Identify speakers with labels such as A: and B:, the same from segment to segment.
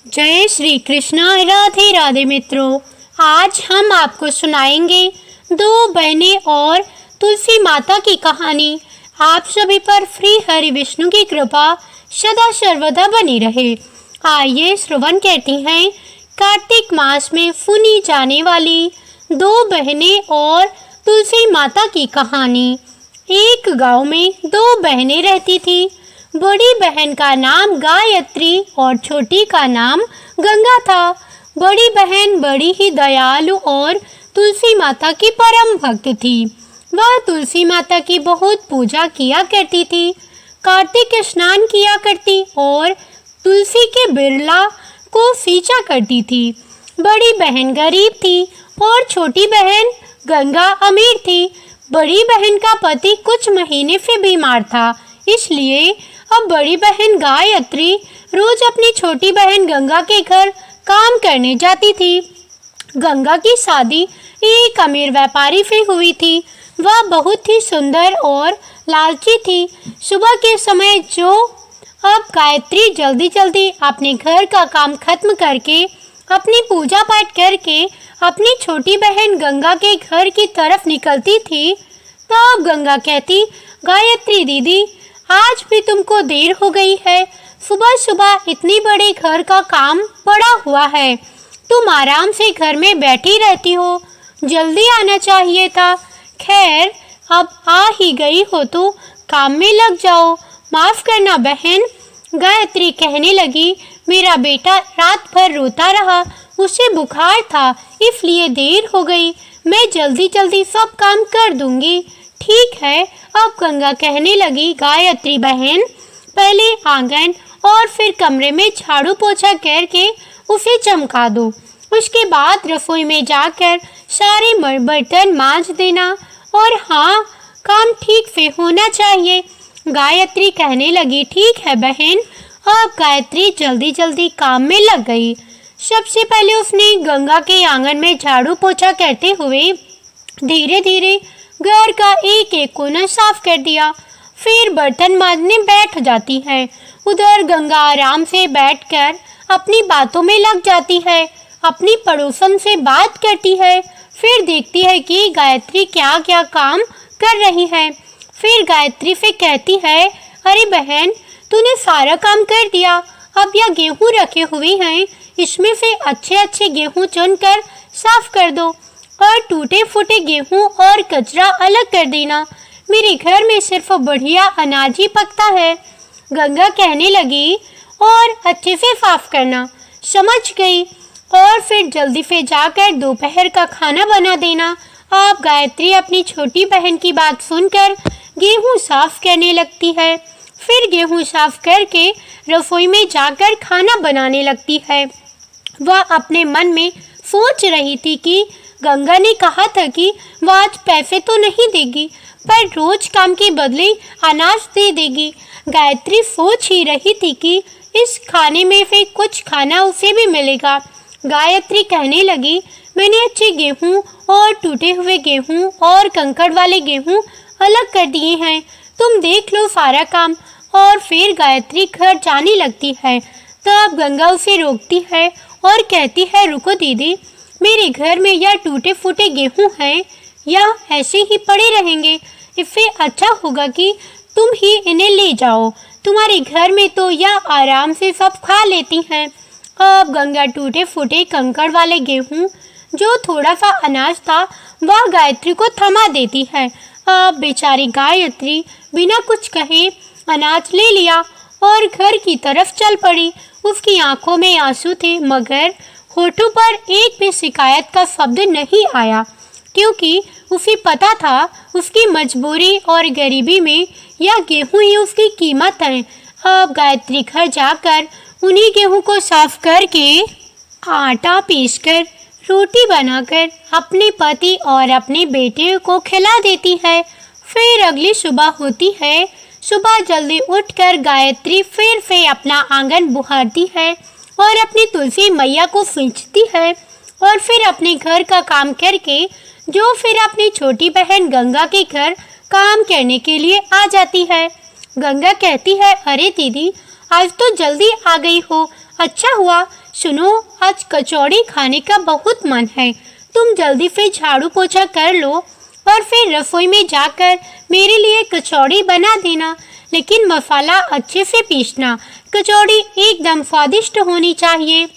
A: जय श्री कृष्णा। राधे राधे मित्रों, आज हम आपको सुनाएंगे दो बहनें और तुलसी माता की कहानी। आप सभी पर श्री हरि विष्णु की कृपा सदा सर्वदा बनी रहे। आइए श्रवण कहती हैं कार्तिक मास में सुनी जाने वाली दो बहनें और तुलसी माता की कहानी। एक गांव में दो बहनें रहती थी। बड़ी बहन का नाम गायत्री और छोटी का नाम गंगा था। बड़ी बहन बड़ी ही दयालु और तुलसी माता की परम भक्त थी। वह तुलसी माता की बहुत पूजा किया करती थी, कार्तिक स्नान किया करती और तुलसी के बिरला को सींचा करती थी। बड़ी बहन गरीब थी और छोटी बहन गंगा अमीर थी। बड़ी बहन का पति कुछ महीने से बीमार था, इसलिए अब बड़ी बहन गायत्री रोज अपनी छोटी बहन गंगा के घर काम करने जाती थी। गंगा की शादी एक अमीर व्यापारी से हुई थी। वह बहुत ही सुंदर और लालची थी। सुबह के समय अब गायत्री जल्दी जल्दी अपने घर का काम खत्म करके अपनी पूजा पाठ करके अपनी छोटी बहन गंगा के घर की तरफ निकलती थी। तब गंगा कहती, गायत्री दीदी, आज भी तुमको देर हो गई है। सुबह सुबह इतनी बड़े घर का काम पड़ा हुआ है, तुम आराम से घर में बैठी रहती हो, जल्दी आना चाहिए था। खैर, अब आ ही गई हो तो काम में लग जाओ। माफ करना बहन, गायत्री कहने लगी, मेरा बेटा रात भर रोता रहा, उसे बुखार था, इसलिए देर हो गई। मैं जल्दी जल्दी सब काम कर दूंगी। ठीक है। अब गंगा कहने लगी, गायत्री बहन, पहले आंगन और फिर कमरे में झाड़ू पोछा करके उसे चमका दो। उसके बाद रसोई में जाकर सारे बर्तन मांज देना, और हाँ, काम ठीक से होना चाहिए। गायत्री कहने लगी, ठीक है बहन। अब गायत्री जल्दी जल्दी काम में लग गई। सबसे पहले उसने गंगा के आंगन में झाड़ू पोछा करते हुए धीरे धीरे घर का एक एक कोना साफ कर दिया। फिर बर्तन मांजने बैठ जाती है। उधर गंगा आराम से बैठकर अपनी बातों में लग जाती है, अपनी पड़ोसन से बात करती है। फिर देखती है कि गायत्री क्या क्या काम कर रही है। फिर गायत्री से कहती है, अरे बहन, तूने सारा काम कर दिया। अब यह गेहूं रखे हुए हैं, इसमें से अच्छे अच्छे गेहूं चुनकर साफ कर दो और टूटे फूटे गेहूं और कचरा अलग कर देना। मेरे घर में सिर्फ बढ़िया अनाज ही पकता है। गंगा कहने लगी, और अच्छे से साफ करना। समझ गई। और फिर जल्दी से जाकर दोपहर का खाना बना देना। अब गायत्री अपनी छोटी बहन की बात सुनकर गेहूं साफ करने लगती है। फिर गेहूं साफ करके रसोई में जाकर खाना बनाने लगती है। वह अपने मन में सोच रही थी कि गंगा ने कहा था कि वह आज पैसे तो नहीं देगी, पर रोज काम के बदले अनाज दे देगी। गायत्री सोच ही रही थी कि इस खाने में से कुछ खाना उसे भी मिलेगा। गायत्री कहने लगी, मैंने अच्छे गेहूं और टूटे हुए गेहूं और कंकड़ वाले गेहूं अलग कर दिए हैं, तुम देख लो सारा काम। और फिर गायत्री घर जाने लगती है। तब गंगा उसे रोकती है और कहती है, रुको दीदी, मेरे घर में यह टूटे फूटे गेहूं हैं, यह ऐसे ही पड़े रहेंगे। इससे अच्छा होगा कि तुम ही इन्हें ले जाओ, तुम्हारे घर में तो यह आराम से सब खा लेती हैं। अब गंगा टूटे फूटे कंकड़ वाले गेहूं, जो थोड़ा सा अनाज था, वह गायत्री को थमा देती है। अब बेचारी गायत्री बिना कुछ कहे अनाज ले लिया और घर की तरफ चल पड़ी। उसकी आंखों में आंसू थे, मगर होठों पर एक भी शिकायत का शब्द नहीं आया, क्योंकि उसे पता था उसकी मजबूरी और गरीबी में यह गेहूं ही उसकी कीमत है। अब गायत्री घर जाकर उन्हीं गेहूं को साफ करके आटा पीसकर रोटी बनाकर अपने पति और अपने बेटे को खिला देती है। फिर अगली सुबह होती है। सुबह जल्दी उठकर गायत्री फिर से अपना आंगन बुहारती है और अपनी तुलसी मैया को सींचती है, और फिर अपने घर का काम करके फिर अपनी छोटी बहन गंगा के घर काम करने के लिए आ जाती है। गंगा कहती है, अरे दीदी, आज तो जल्दी आ गई हो, अच्छा हुआ सुनो, आज कचौड़ी खाने का बहुत मन है। तुम जल्दी से झाड़ू पोछा कर लो और फिर रसोई में जाकर मेरे लिए कचौड़ी बना देना, लेकिन मसाला अच्छे से पीसना। कचौड़ी एकदम स्वादिष्ट होनी चाहिए।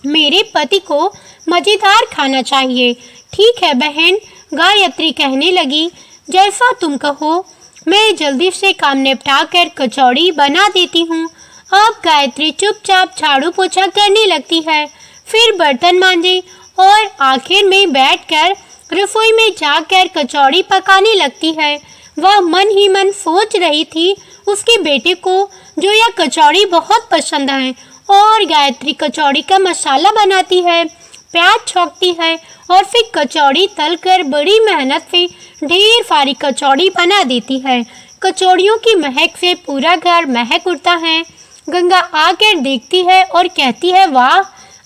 A: मेरे पति को मजेदार खाना चाहिए। ठीक है बहन, गायत्री कहने लगी। जैसा तुम कहो, मैं जल्दी से काम निपटा कर कचौड़ी बना देती हूँ। अब गायत्री चुपचाप झाड़ू पोछा करने लगती है, फिर बर्तन मांजे और आखिर में बैठकर रसोई में जाकर कचौड़ी पकाने लगती है। वह मन ही मन सोच रही थी उसके बेटे को जो यह कचौड़ी बहुत पसंद है, और गायत्री कचौड़ी का मसाला बनाती है, प्याज छौंकती है और फिर कचौड़ी तलकर बड़ी मेहनत से ढेर सारी कचौड़ी बना देती है। कचौड़ियों की महक से पूरा घर महक उठता है। गंगा आकर देखती है और कहती है, वाह,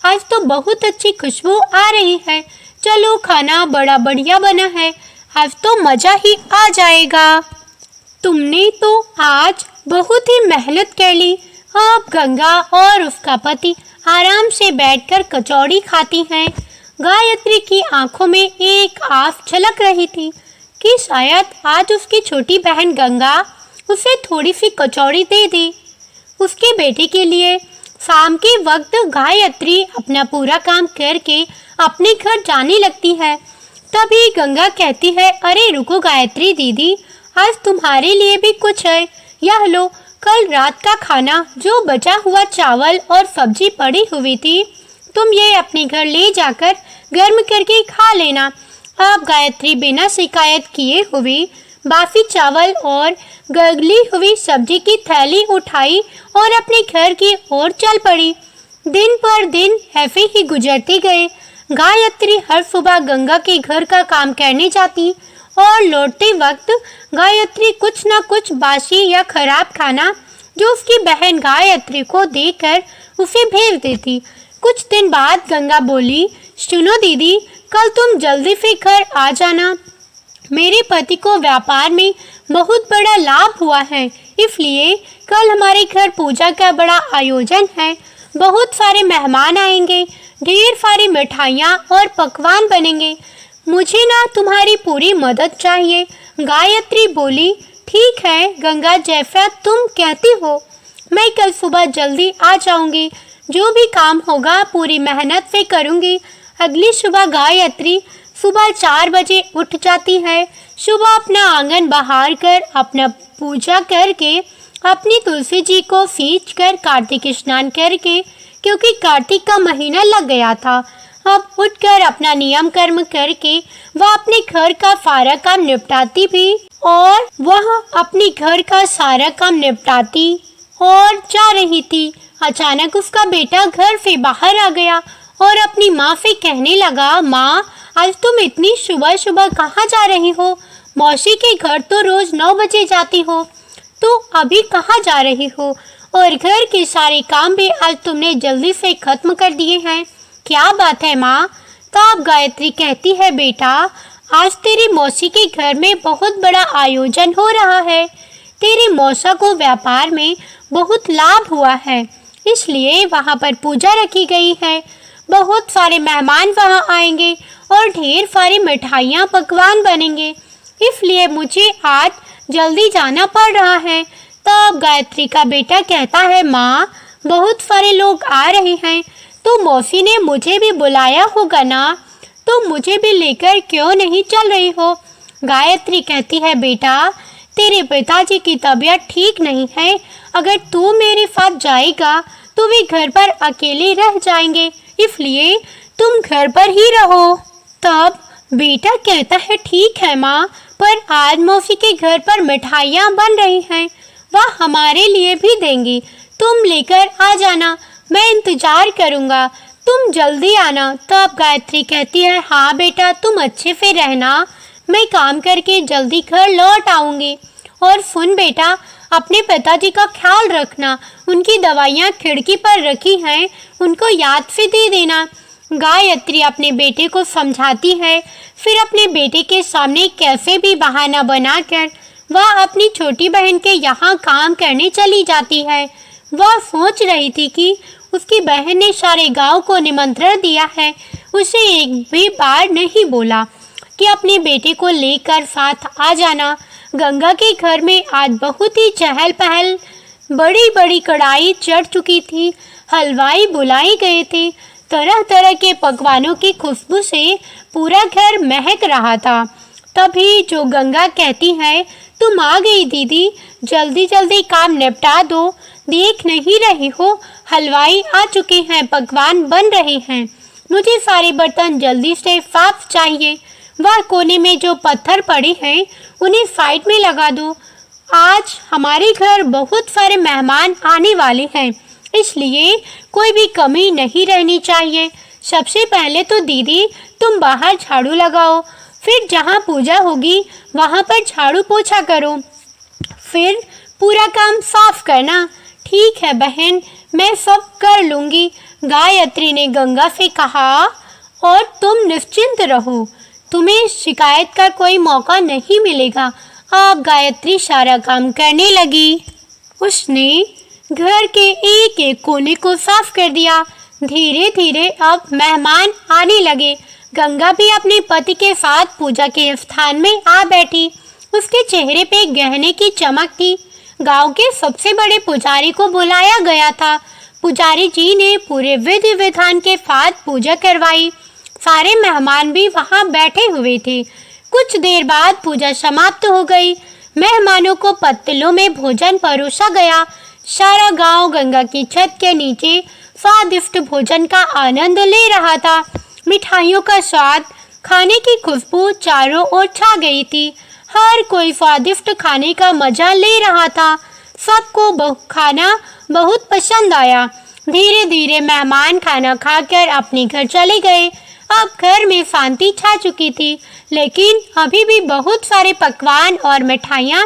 A: आज तो बहुत अच्छी खुशबू आ रही है। चलो, खाना बड़ा बढ़िया बना है, आज तो मजा ही आ जाएगा। तुमने तो आज बहुत ही मेहनत कर ली। अब गंगा और उसका पति आराम से बैठकर कचौड़ी खाती हैं। गायत्री की आंखों में एक आस झलक रही थी कि शायद आज उसकी छोटी बहन गंगा उसे थोड़ी सी कचौड़ी दे दे उसके बेटे के लिए। शाम के वक्त गायत्री अपना पूरा काम करके अपने घर जाने लगती है। तभी गंगा कहती है, अरे रुको गायत्री दीदी, आज तुम्हारे लिए भी कुछ है। यह लो, कल रात का खाना जो बचा हुआ चावल और सब्जी पड़ी हुई थी, तुम ये अपने घर ले जाकर गर्म करके खा लेना। अब गायत्री बिना शिकायत किए हुए बासी चावल और गली हुई सब्जी की थैली उठाई और अपने घर की ओर चल पड़ी। दिन पर दिन ऐसे ही गुजरते गए। गायत्री हर सुबह गंगा के घर का काम करने जाती और लौटते वक्त गायत्री कुछ न कुछ बासी या खराब खाना जो उसकी बहन गायत्री को देकर उसे भेज देती। कुछ दिन बाद गंगा बोली, सुनो दीदी, कल तुम जल्दी से घर आ जाना। मेरे पति को व्यापार में बहुत बड़ा लाभ हुआ है, इसलिए कल हमारे घर पूजा का बड़ा आयोजन है। बहुत सारे मेहमान आएंगे, ढेर सारी मिठाइयाँ और पकवान बनेंगे। मुझे ना तुम्हारी पूरी मदद चाहिए। गायत्री बोली, ठीक है गंगा, जैसा तुम कहती हो। मैं कल सुबह जल्दी आ जाऊंगी। जो भी काम होगा पूरी मेहनत से करूंगी। अगली सुबह गायत्री सुबह 4 बजे उठ जाती है। सुबह अपना आंगन बहार कर अपना पूजा करके अपनी तुलसी जी को सींच कर कार्तिक स्नान करके, क्योंकि कार्तिक का महीना लग गया था, अब उठकर अपना नियम कर्म करके वह अपने घर का सारा काम निपटाती भी और जा रही थी। अचानक उसका बेटा घर से बाहर आ गया और अपनी माँ से कहने लगा, माँ, आज तुम इतनी सुबह सुबह कहाँ जा रही हो? मौसी के घर तो रोज 9 बजे जाती हो, तो अभी कहाँ जा रही हो? और घर के सारे काम भी आज तुमने जल्दी से खत्म कर दिए हैं। क्या बात है माँ? तब गायत्री कहती है, बेटा, आज तेरी मौसी के घर में बहुत बड़ा आयोजन हो रहा है। तेरी मौसा को व्यापार में बहुत लाभ हुआ है, इसलिए वहाँ पर पूजा रखी गई है। बहुत सारे मेहमान वहाँ आएंगे और ढेर सारी मिठाइयाँ पकवान बनेंगे, इसलिए मुझे आज जल्दी जाना पड़ रहा है। तब गायत्री का बेटा कहता है, माँ, बहुत सारे लोग आ रहे हैं, तो मौसी ने मुझे भी बुलाया होगा ना, तो मुझे भी लेकर क्यों नहीं चल रही हो? गायत्री कहती है, बेटा, तेरे पिताजी की तबीयत ठीक नहीं है। अगर तू मेरे साथ जाएगा तो वे घर पर अकेले रह जाएंगे, इसलिए तुम घर पर ही रहो। तब बेटा कहता है, ठीक है माँ, पर आज मौसी के घर पर मिठाइयाँ बन रही हैं, वह हमारे लिए भी देंगी। तुम लेकर आ जाना, मैं इंतजार करूँगा, तुम जल्दी आना। तब गायत्री कहती है, हाँ बेटा, तुम अच्छे से रहना, मैं काम करके जल्दी घर लौट आऊँगी। और सुन बेटा, अपने पिताजी का ख्याल रखना, उनकी दवाइयाँ खिड़की पर रखी हैं, उनको याद से दे देना। गायत्री अपने बेटे को समझाती है, फिर अपने बेटे के सामने कैसे भी बहाना बनाकर वह अपनी छोटी बहन के यहाँ काम करने चली जाती है। वह सोच रही थी कि उसकी बहन ने सारे गांव को निमंत्रण दिया है। उसे एक भी बार नहीं बोला कि अपने बेटे को लेकर साथ आ जाना। गंगा के घर में आज बहुत ही चहल पहल, बड़ी बड़ी कढ़ाई चढ़ चुकी थी, हलवाई बुलाए गए थे, तरह तरह के पकवानों की खुशबू से पूरा घर महक रहा था। तभी जो गंगा कहती है, तुम आ गई दीदी, जल्दी जल्दी काम निपटा दो, देख नहीं रही हो हलवाई आ चुके हैं, पकवान बन रहे हैं, मुझे सारे बर्तन जल्दी से साफ चाहिए। वह कोने में जो पत्थर पड़े हैं उन्हें साइड में लगा दो, आज हमारे घर बहुत सारे मेहमान आने वाले हैं, इसलिए कोई भी कमी नहीं रहनी चाहिए। सबसे पहले तो दीदी तुम बाहर झाड़ू लगाओ, फिर जहाँ पूजा होगी वहाँ पर झाड़ू पोछा करो, फिर पूरा काम साफ करना। ठीक है बहन, मैं सब कर लूँगी, गायत्री ने गंगा से कहा। और तुम निश्चिंत रहो, तुम्हें शिकायत का कोई मौका नहीं मिलेगा। अब गायत्री सारा काम करने लगी। उसने घर के एक एक कोने को साफ कर दिया। धीरे धीरे अब मेहमान आने लगे। गंगा भी अपने पति के साथ पूजा के स्थान में आ बैठी। उसके चेहरे पे गहने की चमक थी। गांव के सबसे बड़े पुजारी को बुलाया गया था। पुजारी जी ने पूरे विधि विधान के साथ पूजा करवाई। सारे मेहमान भी वहां बैठे हुए थे। कुछ देर बाद पूजा समाप्त हो गई। मेहमानों को पत्तलों में भोजन परोसा गया। सारा गांव गंगा की छत के नीचे स्वादिष्ट भोजन का आनंद ले रहा था। मिठाइयों का स्वाद, खाने की खुशबू चारों ओर छा गई थी। हर कोई स्वादिष्ट खाने का मजा ले रहा था। सबको खाना बहुत पसंद आया। धीरे धीरे मेहमान खाना खाकर अपने घर चले गए। अब घर में शांति छा चुकी थी, लेकिन अभी भी बहुत सारे पकवान और मिठाइयाँ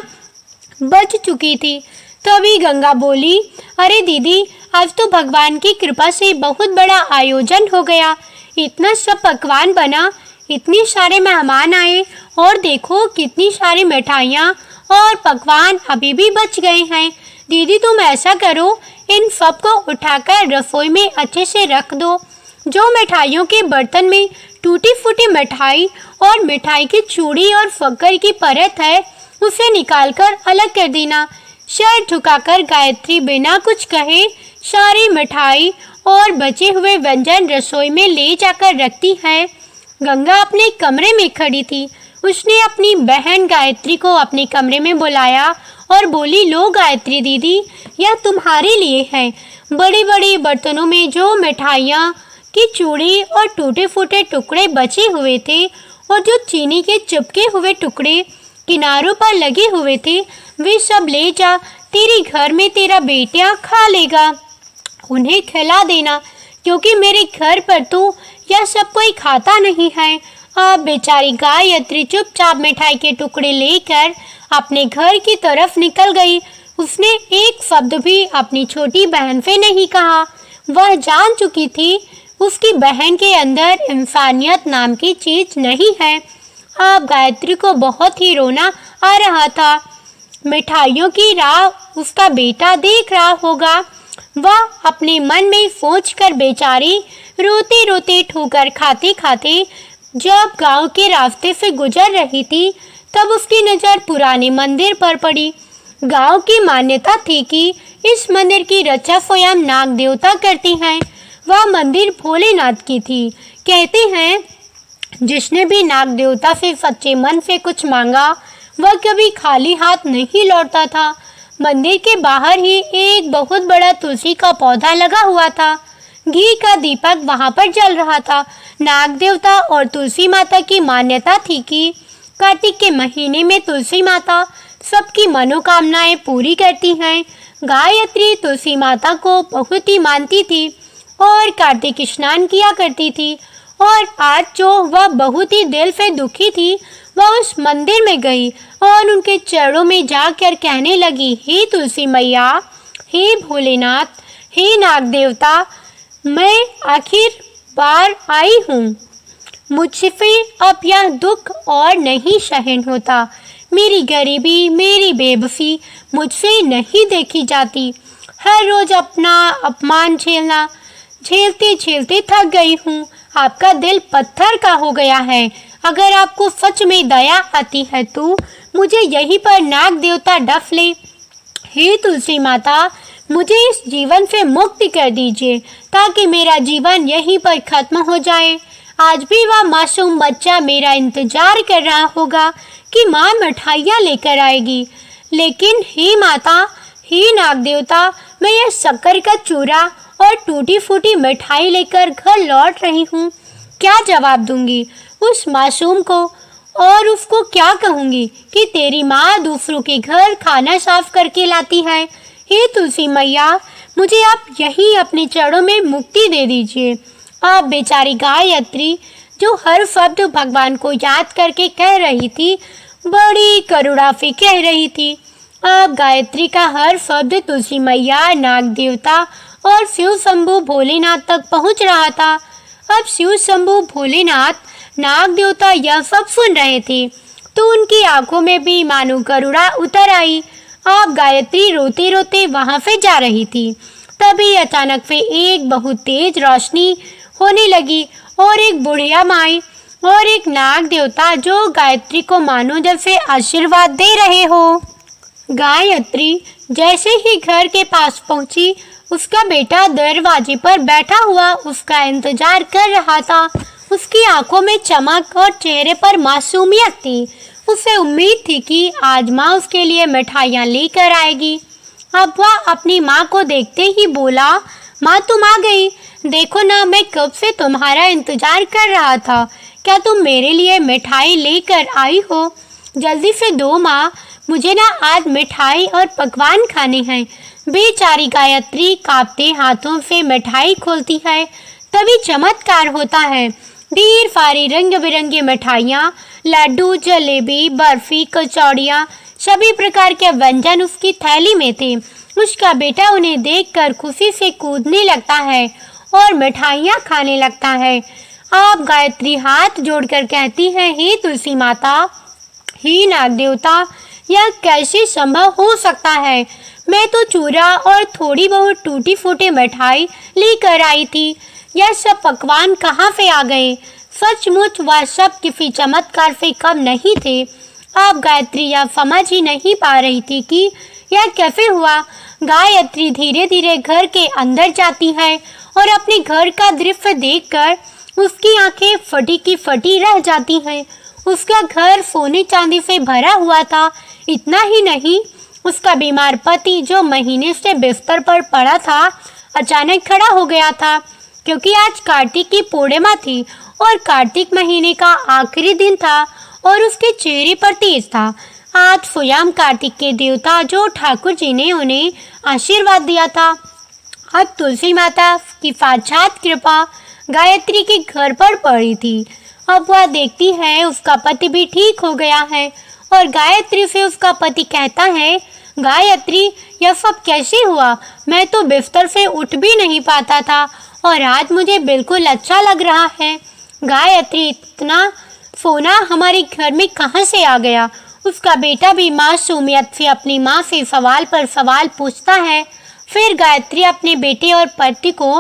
A: बच चुकी थी। तभी गंगा बोली, अरे दीदी, आज तो भगवान की कृपा से बहुत बड़ा आयोजन हो गया। इतना सब पकवान बना, इतने सारे मेहमान आए और देखो कितनी सारी मिठाइयाँ और पकवान अभी भी बच गए हैं। दीदी तुम ऐसा करो, इन सब को उठाकर रसोई में अच्छे से रख दो। जो मिठाइयों के बर्तन में टूटी फूटी मिठाई और मिठाई की चूड़ी और शक्कर की परत है, उसे निकालकर अलग कर देना। सिर झुकाकर गायत्री बिना कुछ कहे सारी मिठाई और बचे हुए व्यंजन रसोई में ले जाकर रखती है। गंगा अपने कमरे में खड़ी थी। उसने अपनी बहन गायत्री को अपने कमरे में बुलाया और बोली, लो गायत्री दीदी, यह तुम्हारे लिए है। बड़े बड़े बर्तनों में जो मिठाइयाँ की चूड़ी और टूटे फूटे टुकड़े बचे हुए थे और जो चीनी के चिपके हुए टुकड़े किनारों पर लगे हुए थे, वे सब ले जा। तेरे घर में तेरा बेटा खा लेगा, उन्हें खिला देना, क्योंकि मेरे घर पर तो यह सब कोई खाता नहीं है। अब बेचारी गायत्री चुपचाप मिठाई के टुकड़े लेकर अपने घर की तरफ निकल गई। उसने एक शब्द भी अपनी छोटी बहन से नहीं कहा। वह जान चुकी थी उसकी बहन के अंदर इंसानियत नाम की चीज नहीं है। अब गायत्री को बहुत ही रोना आ रहा था। मिठाइयों की राह उसका बेटा देख रहा होगा। वह अपने मन में सोचकर बेचारी रोते रोते ठोकर खाते खाते जब गांव के रास्ते से गुजर रही थी, तब उसकी नज़र पुराने मंदिर पर पड़ी। गांव की मान्यता थी कि इस मंदिर की रक्षा स्वयं नाग देवता करते हैं। वह मंदिर भोलेनाथ की थी। कहते हैं जिसने भी नाग देवता से सच्चे मन से कुछ मांगा, वह कभी खाली हाथ नहीं लौटता था। मंदिर के बाहर ही एक बहुत बड़ा तुलसी का पौधा लगा हुआ था। घी का दीपक वहां पर जल रहा था। नाग देवता और तुलसी माता की मान्यता थी कि कार्तिक के महीने में तुलसी माता सबकी मनोकामनाएं पूरी करती हैं। गायत्री तुलसी माता को बहुत ही मानती थी और कार्तिक स्नान किया करती थी। और आज जो वह बहुत ही दिल से दुखी थी, वह उस मंदिर में गई और उनके चरणों में जाकर कहने लगी, हे तुलसी मैया, हे भोलेनाथ, हे नाग देवता, मैं आखिर बार आई हूँ। मुझसे अब यह दुख और नहीं सहन होता। मेरी गरीबी, मेरी बेबसी मुझसे नहीं देखी जाती। हर रोज अपना अपमान झेलते झेलते थक गई हूँ। आपका दिल पत्थर का हो गया है। अगर आपको सच में दया आती है तो मुझे यहीं पर नाग देवता डफ ले। हे तुलसी माता, मुझे इस जीवन से मुक्ति कर दीजिए ताकि मेरा जीवन यहीं पर खत्म हो जाए। आज भी वह मासूम बच्चा मेरा इंतजार कर रहा होगा कि माँ मिठाइयाँ लेकर आएगी। लेकिन हे माता, हे नाग देवता, मैं यह शक्कर का चूरा और टूटी फूटी मिठाई लेकर घर लौट रही हूँ। क्या जवाब दूंगी उस मासूम को और उसको क्या कहूँगी कि तेरी माँ दूसरों के घर खाना साफ करके लाती है। हे तुलसी मैया, मुझे आप यहीं अपने चरणों में मुक्ति दे दीजिए। आप बेचारी गायत्री जो हर शब्द भगवान को याद करके कह रही थी, बड़ी करुणा से कह रही थी। अब गायत्री का हर शब्द तुलसी मैया, नाग देवता और शिव शंभू भोलेनाथ तक पहुंच रहा था। अब शिव शंभू भोलेनाथ, नाग देवता यह सब सुन रहे थे तो उनकी आंखों में भी मानो करुणा उतर आई। अब गायत्री रोते रोते वहां से जा रही थी। तभी अचानक से एक बहुत तेज रोशनी होने लगी और एक बुढ़िया माई और एक नाग देवता जो गायत्री को मानो जैसे आशीर्वाद दे रहे हो। गायत्री जैसे ही घर के पास पहुंची, उसका बेटा दरवाजे पर बैठा हुआ उसका इंतजार कर रहा था। उसकी आंखों में चमक और चेहरे पर मासूमियत थी। उसे उम्मीद थी कि आज माँ उसके लिए मिठाइयाँ लेकर आएगी। अब वह अपनी माँ को देखते ही बोला, माँ तुम आ गई। देखो ना, मैं कब से तुम्हारा इंतजार कर रहा था। क्या तुम मेरे लिए मिठाई लेकर आई हो? जल्दी से दो माँ, मुझे ना आज मिठाई और पकवान खाने हैं। बेचारी गायत्री कांपते हाथों से मिठाई खोलती है। तभी चमत्कार होता है। ढेर सारी रंग बिरंगी मिठाइयाँ, लड्डू, जलेबी, बर्फी, कचौड़ियाँ, सभी प्रकार के व्यंजन उसकी थैली में थे। उसका बेटा उन्हें देखकर खुशी से कूदने लगता है और मिठाइयाँ खाने लगता है। अब गायत्री हाथ जोड़कर कहती है, हे तुलसी माता, हे नाग देवता, यह कैसे संभव हो सकता है? मैं तो चूरा और थोड़ी बहुत टूटी फूटी मिठाई लेकर आई थी। यह सब पकवान कहाँ से आ गए? सचमुच वह सब किसी चमत्कार से कम नहीं थे। अब गायत्री यह समझ ही नहीं पा रही थी कि यह कैसे हुआ। गायत्री धीरे धीरे घर के अंदर जाती है और अपने घर का दृश्य देखकर उसकी आंखें फटी की फटी रह जाती हैं। उसका घर सोने चांदी से भरा हुआ था। इतना ही नहीं, उसका बीमार पति जो महीने से बिस्तर पर पड़ा था, अचानक खड़ा हो गया था, क्योंकि आज कार्तिक की पूर्णिमा थी और कार्तिक महीने का आखिरी दिन था और उसके चेहरे पर तेज था। आज स्वयं कार्तिक के देवता जो ठाकुर जी ने उन्हें आशीर्वाद दिया था। अब तुलसी माता की साक्षात कृपा गायत्री के घर पर पड़ी थी। अब वह देखती है उसका पति भी ठीक हो गया है और गायत्री से उसका पति कहता है, गायत्री, यह सब कैसे हुआ? मैं तो बिस्तर से उठ भी नहीं पाता था और आज मुझे बिल्कुल अच्छा लग रहा है। गायत्री, इतना सोना हमारे घर में कहाँ से आ गया? उसका बेटा भी मासूमियत से अपनी माँ से सवाल पर सवाल पूछता है। फिर गायत्री अपने बेटे और पति को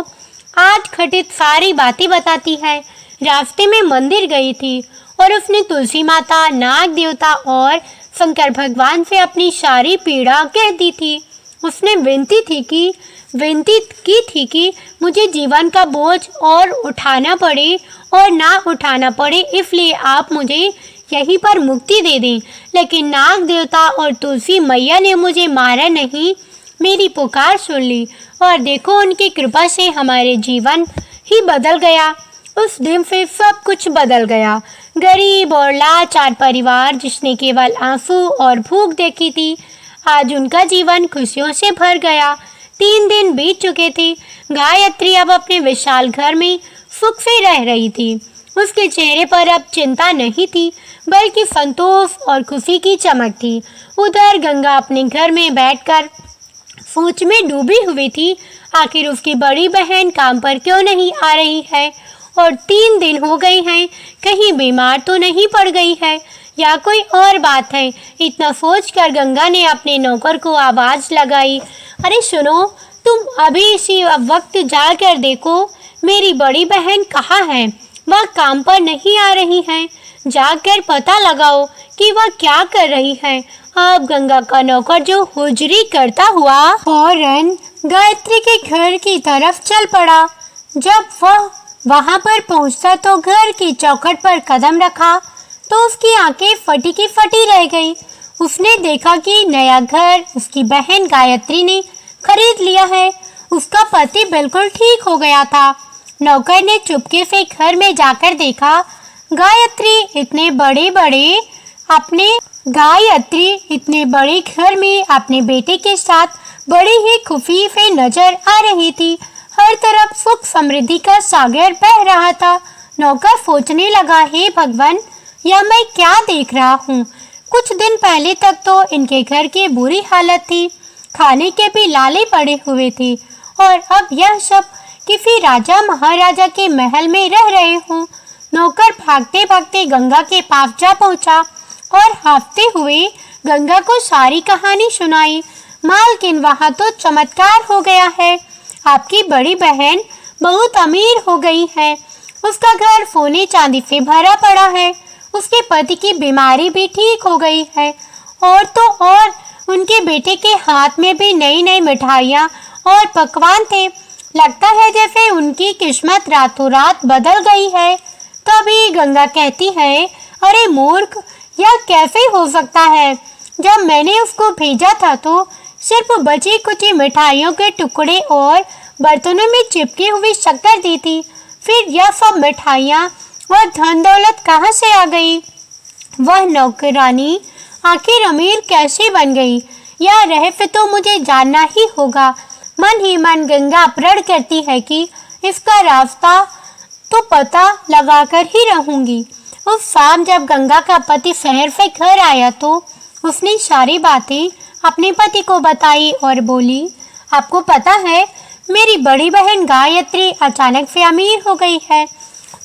A: आज घटित सारी बातें बताती है। रास्ते में मंदिर गई थी और उसने तुलसी माता, नाग देवता और शंकर भगवान से अपनी सारी पीड़ा कह दी थी। उसने विनती की थी कि मुझे जीवन का बोझ और उठाना पड़े और ना उठाना पड़े, इसलिए आप मुझे यहीं पर मुक्ति दे दें। लेकिन नाग देवता और तुलसी मैया ने मुझे मारा नहीं, मेरी पुकार सुन ली और देखो, उनकी कृपा से हमारे जीवन ही बदल गया। उस दिन से सब कुछ बदल गया। गरीब और लाचार परिवार जिसने केवल आंसू और भूख देखी थी, आज उनका जीवन खुशियों से भर गया। 3 दिन बीत चुके थे। गायत्री अब अपने विशाल घर में सुख से रह रही थी। उसके चेहरे पर अब चिंता नहीं थी, बल्कि संतोष और खुशी की चमक थी। उधर गंगा अपने घर में बैठकर सोच में डूबी हुई थी। आखिर उसकी बड़ी बहन काम पर क्यों नहीं आ रही है और 3 दिन हो गए हैं, कहीं बीमार तो नहीं पड़ गई है। या कोई और बात है? इतना सोचकर गंगा ने अपने नौकर को आवाज लगाई, अरे सुनो, तुम अभी इसी वक्त जाकर देखो मेरी बड़ी बहन कहाँ है। वह काम पर नहीं आ रही है, जाकर पता लगाओ कि वह क्या कर रही है। अब गंगा का नौकर जो हुजरी करता हुआ फौरन गायत्री के घर की तरफ चल पड़ा। जब वह वहां पर पहुंचता तो घर की चौखट पर कदम रखा तो उसकी आंखें फटी की फटी रह गई। उसने देखा कि नया घर उसकी बहन गायत्री ने खरीद लिया है। उसका पति बिल्कुल ठीक हो गया था। नौकर ने चुपके से घर में जाकर देखा, गायत्री इतने बड़े घर में अपने बेटे के साथ बड़ी ही खुशी से नजर आ रही थी। हर तरफ सुख समृद्धि का सागर बह रहा था। नौकर सोचने लगा, हे भगवान, यह मैं क्या देख रहा हूँ। कुछ दिन पहले तक तो इनके घर की बुरी हालत थी, खाने के भी लाले पड़े हुए थे, और अब यह सब किसी राजा महाराजा के महल में रह रहे हों। नौकर भागते भागते गंगा के पास जा पहुंचा और हंसते हुए गंगा को सारी कहानी सुनाई। मालकिन, वहाँ तो चमत्कार हो गया है। आपकी बड़ी बहन बहुत अमीर हो गई है। उसका घर सोने चांदी से भरा पड़ा है। उसके पति की बीमारी भी ठीक हो गई है, और तो और उनके बेटे के हाथ में भी नई नई मिठाइयाँ और पकवान थे। लगता है जैसे उनकी किस्मत रातों रात बदल गई है। तभी गंगा कहती है, अरे मूर्ख, यह कैसे हो सकता है? जब मैंने उसको भेजा था तो सिर्फ बची कुची मिठाइयों के टुकड़े और बर्तनों में चिपकी हुई शक्कर दी थी। फिर यह सब मिठाइयाँ और धन दौलत कहाँ से आ गई? वह नौकरानी आखिर अमीर कैसे बन गई? यह रहस्य तो मुझे जानना ही होगा। मन ही मन गंगा प्रण करती है कि इसका रास्ता तो पता लगाकर ही रहूंगी। उस शाम जब गंगा का पति शहर से घर आया तो उसने सारी बातें अपने पति को बताई और बोली, आपको पता है, मेरी बड़ी बहन गायत्री अचानक से अमीर हो गई है।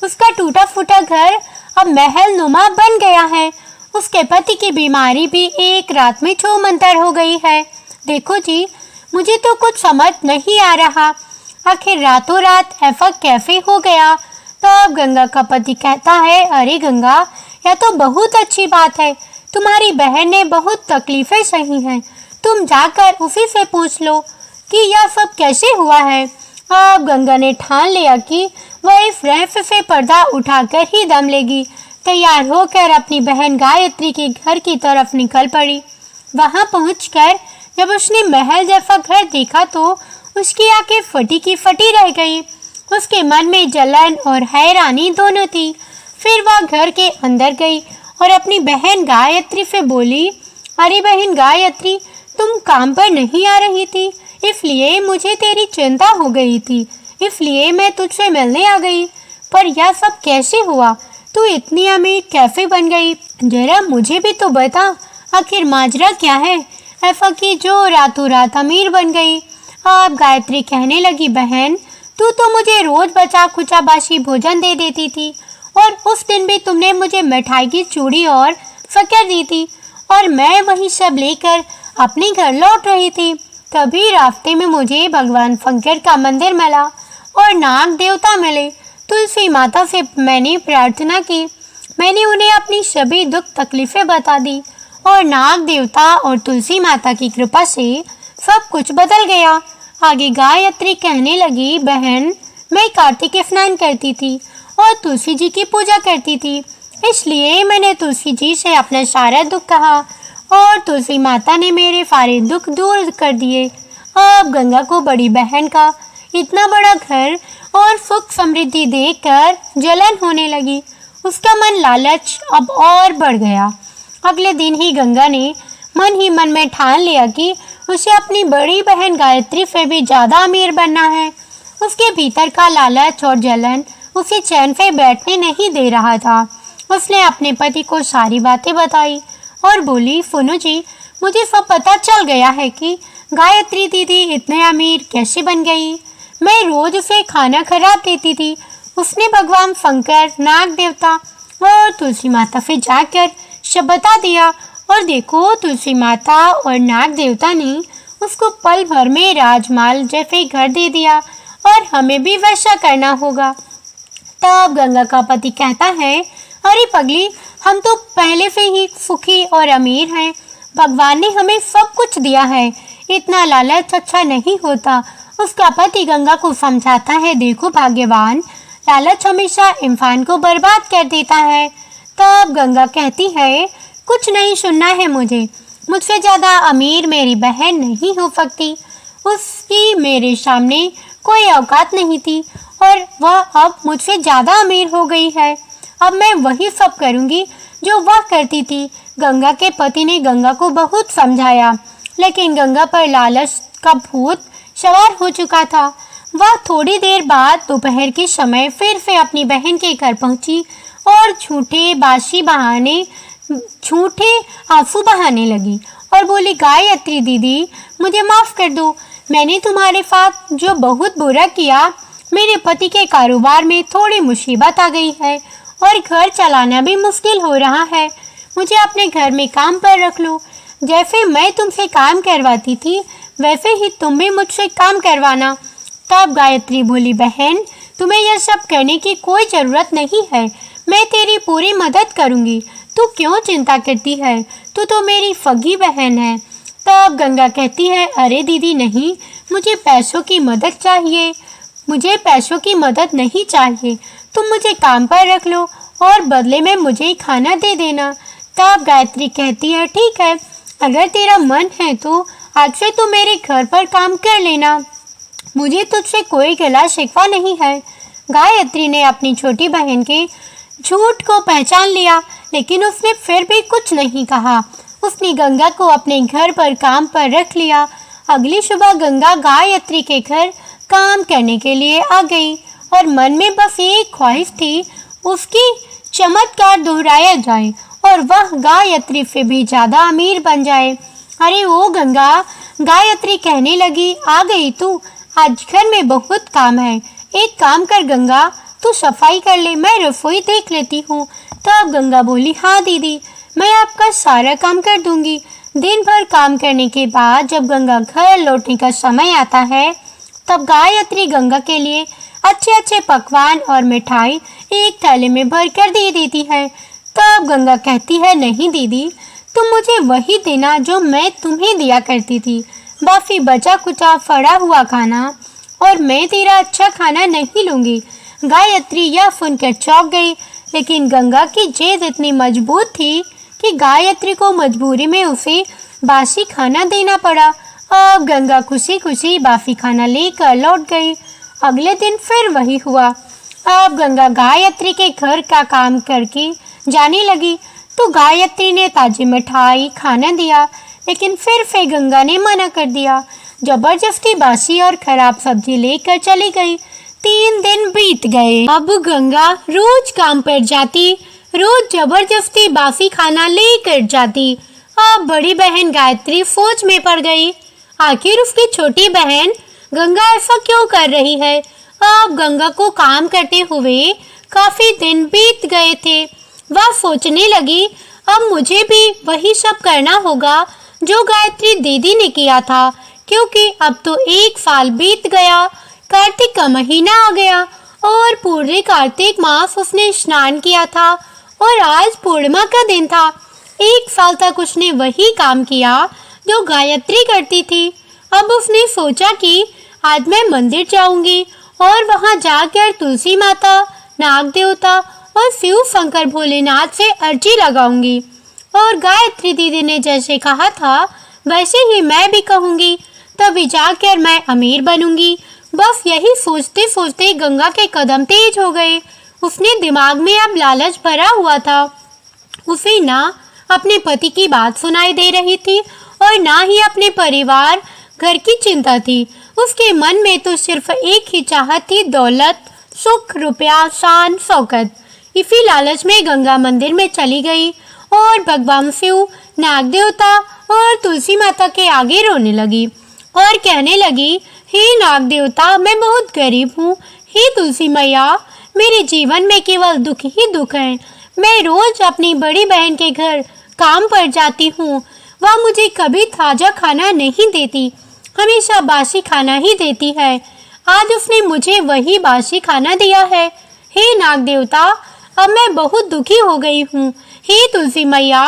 A: उसका टूटा फूटा घर अब महल नुमा बन गया है। उसके पति की बीमारी भी एक रात में छूमंतर हो गई है। देखो जी, मुझे तो कुछ समझ नहीं आ रहा, आखिर रातों रात ऐसा कैसे हो गया? तब गंगा का पति कहता है, अरे गंगा, यह तो बहुत अच्छी बात है। तुम्हारी बहन ने बहुत तकलीफें सही हैं। तुम जाकर उसी से पूछ लो कि यह सब कैसे हुआ है। अब गंगा ने ठान लिया कि वह इस रहस्य से पर्दा उठाकर ही दम लेगी। तैयार होकर अपनी बहन गायत्री के घर की तरफ निकल पड़ी। वहां पहुंचकर जब उसने महल जैसा घर देखा तो उसकी आंखें फटी की फटी रह गई। उसके मन में जलन और हैरानी दोनों थी। फिर वह घर के अंदर गई और अपनी बहन गायत्री से बोली, अरे बहन गायत्री, तुम काम पर नहीं आ रही थी, इसलिए मुझे तेरी चिंता हो गई थी, इसलिए मैं तुझसे मिलने आ गई। पर यह सब कैसे हुआ? तू इतनी अमीर कैसे बन गई? जरा मुझे भी तो बता, आखिर माजरा क्या है ऐसा कि जो रातों रात अमीर बन गई? अब गायत्री कहने लगी, बहन, तू तो मुझे रोज बचा खुचा बासी भोजन दे देती थी, और उस दिन भी तुमने मुझे मिठाई की चूड़ी और शक्कर दी थी, और मैं वही सब लेकर अपने घर लौट रही थी। तभी रास्ते में मुझे भगवान शंकर का मंदिर मिला और नाग देवता मिले। तुलसी माता से मैंने प्रार्थना की। मैंने उन्हें अपनी सभी दुख तकलीफें बता दी, और नाग देवता और तुलसी माता की कृपा से सब कुछ बदल गया। आगे गायत्री कहने लगी, बहन, मैं कार्तिक स्नान करती थी और तुलसी जी की पूजा करती थी, इसलिए मैंने तुलसी जी से अपना सारा दुख कहा और तुलसी माता ने मेरे सारे दुख दूर कर दिए। अब गंगा को बड़ी बहन का इतना बड़ा घर और सुख समृद्धि देखकर जलन होने लगी। उसका मन लालच अब और बढ़ गया। अगले दिन ही गंगा ने मन ही मन में ठान लिया कि उसे अपनी बड़ी बहन गायत्री से भी ज़्यादा अमीर बनना है। उसके भीतर का लालच और जलन उसे चैन से बैठने नहीं दे रहा था। उसने अपने पति को सारी बातें बताई और बोली, सुनो जी, मुझे सब पता चल गया है कि गायत्री दीदी इतने अमीर कैसे बन गई। मैं रोज उसे खाना खराब देती थी। उसने भगवान शंकर, नाग देवता और तुलसी माता से जाकर बता दिया। और देखो, तुलसी माता और नाग देवता ने उसको पल भर में राजमाल जैसे घर दे दिया और हमें भी वैसा करना होगा। तब गंगा का पति कहता है, अरे पगली, हम तो पहले से ही सुखी और अमीर हैं। भगवान ने हमें सब कुछ दिया है, इतना लालच अच्छा नहीं होता। उसका पति गंगा को समझाता है, देखो भाग्यवान, लालच हमेशा इंसान को बर्बाद कर देता है। तब गंगा कहती है, कुछ नहीं सुनना है मुझसे ज़्यादा अमीर मेरी बहन नहीं हो सकती। उसकी मेरे सामने कोई औकात नहीं थी और वह अब मुझसे ज़्यादा अमीर हो गई है। अब मैं वही सब करूँगी जो वह करती थी। गंगा के पति ने गंगा को बहुत समझाया, लेकिन गंगा पर लालच का भूत सवार हो चुका था। वह थोड़ी देर बाद दोपहर के समय फिर से अपनी बहन के घर पहुंची और झूठे आंसू बहाने लगी और बोली, गायत्री दीदी, मुझे माफ़ कर दो। मैंने तुम्हारे साथ जो बहुत बुरा किया। मेरे पति के कारोबार में थोड़ी मुसीबत आ गई है और घर चलाना भी मुश्किल हो रहा है। मुझे अपने घर में काम पर रख लो। जैसे मैं तुमसे काम करवाती थी वैसे ही तुम भी मुझसे काम करवाना। तब गायत्री बोली, बहन, तुम्हें यह सब करने की कोई ज़रूरत नहीं है। मैं तेरी पूरी मदद करूँगी। तू क्यों चिंता करती है? तू तो मेरी सगी बहन है। तब गंगा कहती है, अरे दीदी नहीं, मुझे पैसों की मदद चाहिए। मुझे पैसों की मदद नहीं चाहिए। तुम मुझे काम पर रख लो और बदले में मुझे खाना दे देना। तब गायत्री कहती है, ठीक है, अगर तेरा मन है तो आज से तू मेरे घर पर काम कर लेना। मुझे तुझसे कोई गिला शिकवा नहीं है। गायत्री ने अपनी छोटी बहन के झूठ को पहचान लिया, लेकिन उसने फिर भी कुछ नहीं कहा। उसने गंगा को अपने घर पर काम पर रख लिया। अगली सुबह गंगा गायत्री के घर काम करने के लिए आ गई और मन में बस एक ख्वाहिश थी, उसकी चमत्कार दोहराया जाए और वह गायत्री से भी ज़्यादा अमीर बन जाए। अरे ओ गंगा, गायत्री कहने लगी, आ गई तू। आज घर में बहुत काम है। एक काम कर गंगा, तू सफाई कर ले, मैं रसोई देख लेती हूँ। तब गंगा बोली, हाँ दीदी, मैं आपका सारा काम कर दूंगी। दिन भर काम करने के बाद जब गंगा घर लौटने का समय आता है, तब गायत्री गंगा के लिए अच्छे अच्छे पकवान और मिठाई एक थैले में भर कर दे देती है। तब गंगा कहती है, नहीं दीदी, तुम मुझे वही देना जो मैं तुम्हें दिया करती थी, बाकी बचा कुचा फड़ा हुआ खाना, और मैं तेरा अच्छा खाना नहीं लूँगी। गायत्री यह सुनकर चौंक गई, लेकिन गंगा की जिद इतनी मजबूत थी कि गायत्री को मजबूरी में उसे बासी खाना देना पड़ा। अब गंगा खुशी खुशी बासी खाना लेकर लौट गई। अगले दिन फिर वही हुआ। अब गंगा गायत्री के घर का काम करके जाने लगी तो गायत्री ने ताजी मिठाई खाना दिया, लेकिन फिर से गंगा ने मना कर दिया। जबरदस्ती बासी और खराब सब्जी लेकर चली गई। 3 दिन बीत गए। अब गंगा रोज काम पर जाती, रोज जबरदस्ती बासी खाना लेकर जाती। अब बड़ी बहन गायत्री सोच में पड़ गई, आखिर उसकी छोटी बहन गंगा ऐसा क्यों कर रही है। अब गंगा को काम करते हुए काफी दिन बीत गए थे। वह सोचने लगी, अब मुझे भी वही सब करना होगा जो गायत्री दीदी ने किया था, क्योंकि अब तो 1 साल बीत गया। कार्तिक का महीना आ गया और पूरे कार्तिक मास उसने स्नान किया था और आज पूर्णिमा का दिन था। 1 साल तक उसने वही काम किया जो गायत्री करती थी। अब उसने सोचा कि आज मैं मंदिर जाऊंगी और वहां जाकर तुलसी माता, नाग देवता और शिव शंकर भोलेनाथ से अर्जी लगाऊंगी और गायत्री दीदी ने जैसे कहा था वैसे ही मैं भी कहूंगी, तभी जाकर मैं अमीर बनूंगी। बस यही सोचते सोचते गंगा के कदम तेज हो गए। उसने दिमाग में अब लालच भरा हुआ था। उसे ना अपने पति की बात सुनाई दे रही थी और ना ही अपने परिवार घर की चिंता थी। उसके मन में तो सिर्फ एक ही चाहत थी, दौलत, सुख, रुपया, शान, शौकत। इसी लालच में गंगा मंदिर में चली गई और भगवान शिव, नाग देवता और तुलसी माता के आगे रोने लगी और कहने लगी, हे नाग देवता, मैं बहुत गरीब हूँ। हे तुलसी मैया, मेरे जीवन में केवल दुख ही दुख है। मैं रोज अपनी बड़ी बहन के घर काम पर जाती हूँ वह मुझे कभी ताजा खाना नहीं देती, हमेशा बासी खाना ही देती है। आज उसने मुझे वही बासी खाना दिया है। हे नाग देवता, अब मैं बहुत दुखी हो गई हूँ। हे तुलसी मैया,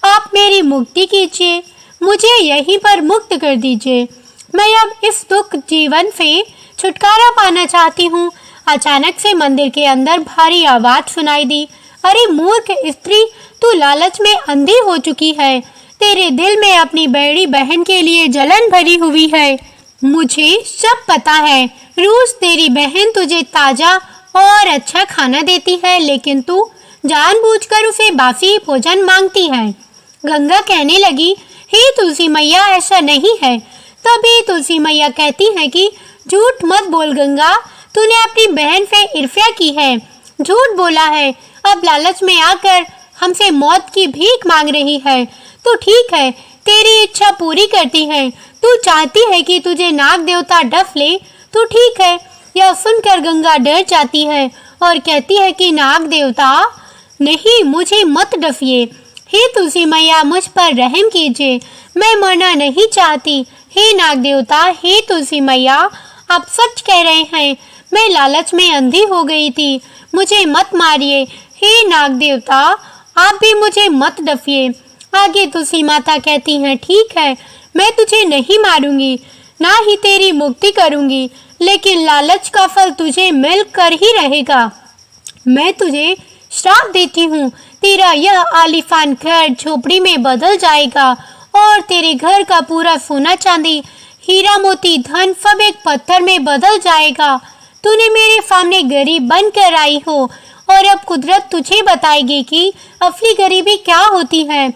A: आप मेरी मुक्ति कीजिए, मुझे यहीं पर मुक्त कर दीजिए। मैं अब इस दुख जीवन से छुटकारा पाना चाहती हूँ। अचानक से मंदिर के अंदर भारी आवाज सुनाई दी। अरे मूर्ख स्त्री, तू लालच में अंधी हो चुकी है। तेरे दिल में अपनी बड़ी बहन के लिए जलन भरी हुई है। मुझे सब पता है। रोज तेरी बहन तुझे ताजा और अच्छा खाना देती है, लेकिन तू जानबूझकर उसे बासी भोजन मांगती है। गंगा कहने लगी, हे तुलसी मैया, ऐसा नहीं है। तभी तुलसी मैया कहती है कि झूठ मत बोल गंगा, तूने अपनी बहन से ईर्ष्या की है, झूठ बोला है। अब लालच में आकर हमसे मौत की भीख मांग रही है। तो ठीक है, तेरी इच्छा पूरी करती है। तू चाहती है कि तुझे नाग देवता डफ ले, तो ठीक है। यह सुनकर गंगा डर जाती है और कहती है कि नाग देवता नहीं, मुझे मत डफिए। हे तुलसी मैया, मुझ पर रहम कीजिए, मैं मरना नहीं चाहती। हे नाग देवता, हे तुलसी मैया, आप सच कह रहे हैं, मैं लालच में अंधी हो गई थी, मुझे मत मारिए। हे नाग देवता, आप भी मुझे मत डफिए। आगे तुलसी माता कहती हैं, ठीक है, मैं तुझे नहीं मारूंगी, ना ही तेरी मुक्ति करूंगी, लेकिन लालच का फल तुझे मिल कर ही रहेगा। मैं तुझे श्राप देती हूँ, तेरा यह आलीशान घर झोपड़ी में बदल जाएगा और तेरे घर का पूरा सोना चांदी, हीरा मोती, धन सब एक पत्थर में बदल जाएगा। तूने मेरे सामने गरीब बनकर आई हो और अब कुदरत तुझे बताएगी कि असली गरीबी क्या होती है।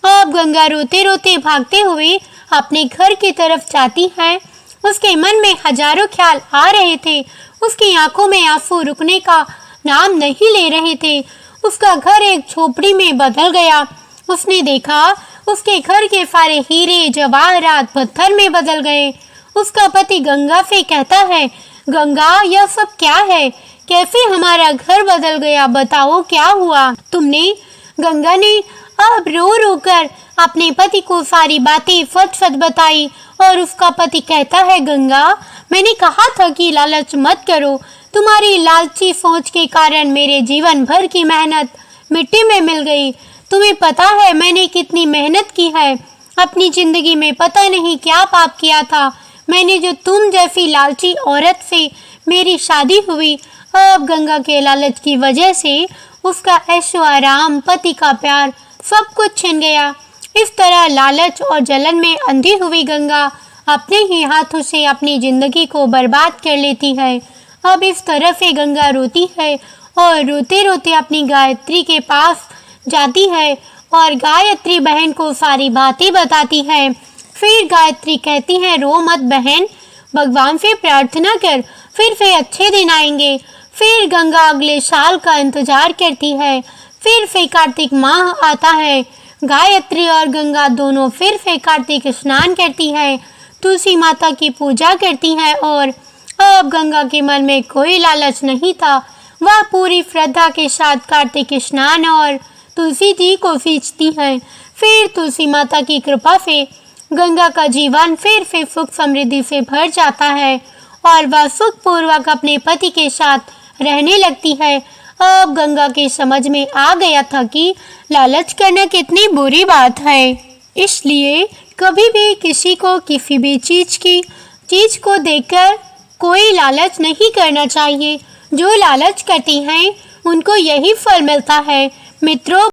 A: अब गंगा रोते रोते भागते हुए अपने घर की तरफ जाती है। उसके मन में हजारों ख्याल आ रहे थे। उसकी आंखों में आंसू रुकने का नाम नहीं ले रहे थे। उसका घर एक झोपड़ी में बदल गया। उसने देखा उसके घर के सारे हीरे जवाहरात पत्थर में बदल गए। उसका पति गंगा से कहता है, गंगा, यह सब क्या है? कैसे हमारा घर बदल गया? बताओ क्या हुआ तुमने? गंगा ने अब रो रो कर अपने पति को सारी बातें सच सच बताई और उसका पति कहता है, गंगा, मैंने कहा था कि लालच मत करो। तुम्हारी लालची सोच के कारण मेरे जीवन भर की मेहनत मिट्टी में मिल गई। तुम्हें पता है मैंने कितनी मेहनत की है। अपनी जिंदगी में पता नहीं क्या पाप किया था मैंने, जो तुम जैसी लालची औरत से मेरी शादी हुई। अब गंगा के लालच की वजह से उसका ऐशो आराम, पति का प्यार, सब कुछ छिन गया। इस तरह लालच और जलन में अंधी हुई गंगा अपने ही हाथों से अपनी जिंदगी को बर्बाद कर लेती है। अब इस तरह से गंगा रोती है और रोते रोते अपनी गायत्री के पास जाती है और गायत्री बहन को सारी बातें बताती है। फिर गायत्री कहती है, रो मत बहन, भगवान से प्रार्थना कर, फिर से अच्छे दिन आएंगे। फिर गंगा अगले साल का इंतजार करती है। फिर से कार्तिक माह आता है। गायत्री और गंगा दोनों फिर से कार्तिक स्नान करती है, तुलसी माता की पूजा करती है और अब गंगा के मन में कोई लालच नहीं था। वह पूरी श्रद्धा के साथ कार्तिक स्नान और तुलसी जी को सींचती है। फिर तुलसी माता की कृपा से गंगा का जीवन फिर से सुख समृद्धि से भर जाता है और वह सुखपूर्वक अपने पति के साथ रहने लगती है। अब गंगा के समझ में आ गया था कि लालच करना कितनी बुरी बात है। इसलिए कभी भी किसी को किसी भी चीज को देखकर कोई लालच नहीं करना चाहिए। जो लालच करती हैं उनको यही फल मिलता है। मित्रों,